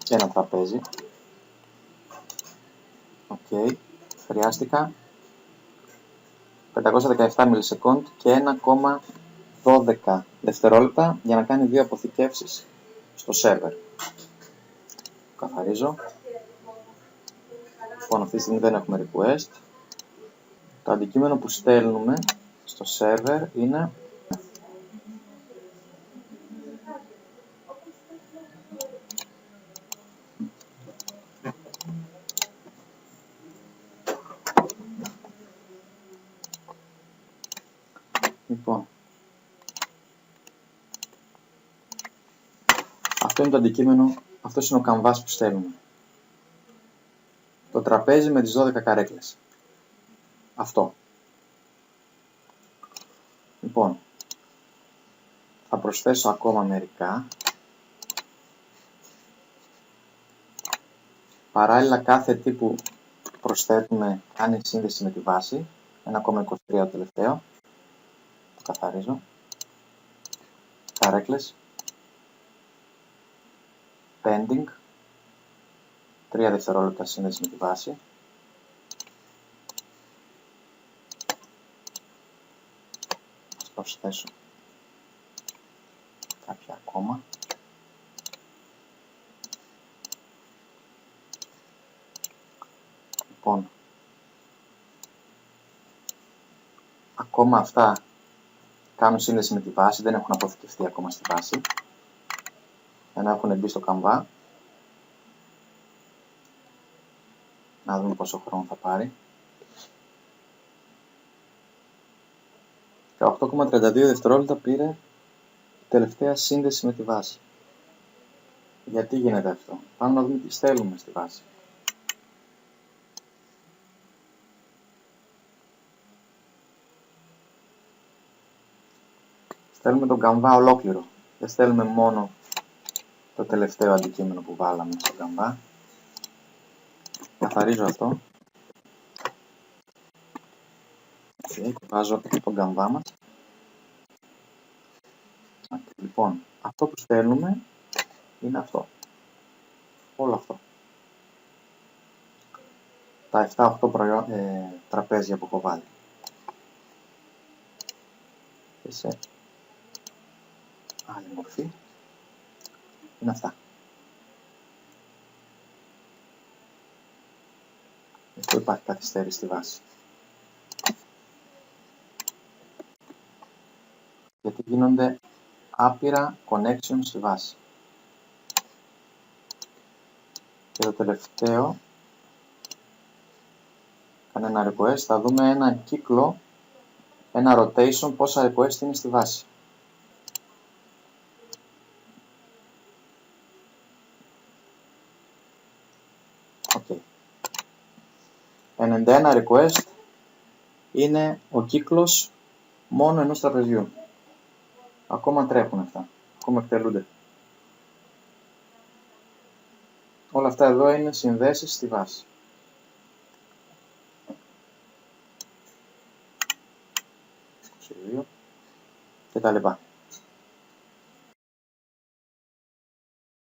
και ένα τραπέζι. Ok, χρειάστηκα 517 μιλισεκόντ και 1,12 δευτερόλεπτα για να κάνει 2 αποθηκεύσεις στο σερβερ. Καθαρίζω. Λοιπόν, αυτή τη στιγμή δεν έχουμε request. Το αντικείμενο που στέλνουμε στο σερβερ είναι λοιπόν, αυτό είναι το αντικείμενο, αυτός είναι ο καμβάς που στέλνουμε. Το τραπέζι με τις 12 καρέκλες. Αυτό. Λοιπόν, θα προσθέσω ακόμα μερικά. Παράλληλα, κάθε τι που προσθέτουμε κάνει σύνδεση με τη βάση. 1,23 το τελευταίο. Το καθαρίζω. Καρέκλες. Pending. 3 δευτερόλεπτα σύνδεση με τη βάση. Θα προσθέσω κάποια ακόμα. Λοιπόν, ακόμα αυτά κάνουν σύνδεση με τη βάση, δεν έχουν αποθηκευτεί ακόμα στη βάση, ενώ έχουν μπει στο καμβά. Να δούμε πόσο χρόνο θα πάρει. 18,32 δευτερόλεπτα πήρε η τελευταία σύνδεση με τη βάση. Γιατί γίνεται αυτό? Πάμε να δούμε τι στέλνουμε στη βάση. Στέλνουμε τον καμβά ολόκληρο. Δεν στέλνουμε μόνο το τελευταίο αντικείμενο που βάλαμε στον καμβά. Καθαρίζω αυτό. Βάζω τον καμβά μας. Λοιπόν, αυτό που στέλνουμε είναι αυτό. Όλο αυτό. Τα 7-8 τραπέζια που έχω βάλει. Και σε άλλη μορφή είναι αυτά. Γι' αυτό υπάρχει καθυστέρηση στη βάση. Γιατί γίνονται άπειρα connections στη βάση. Και το τελευταίο, κανένα request, θα δούμε ένα κύκλο, ένα rotation, πόσα request είναι στη βάση. Okay. 91 request είναι ο κύκλος μόνο ενός τραπεζιού. Ακόμα τρέχουν αυτά, ακόμα εκτελούνται. Όλα αυτά εδώ είναι συνδέσεις στη βάση. Και τα λοιπά.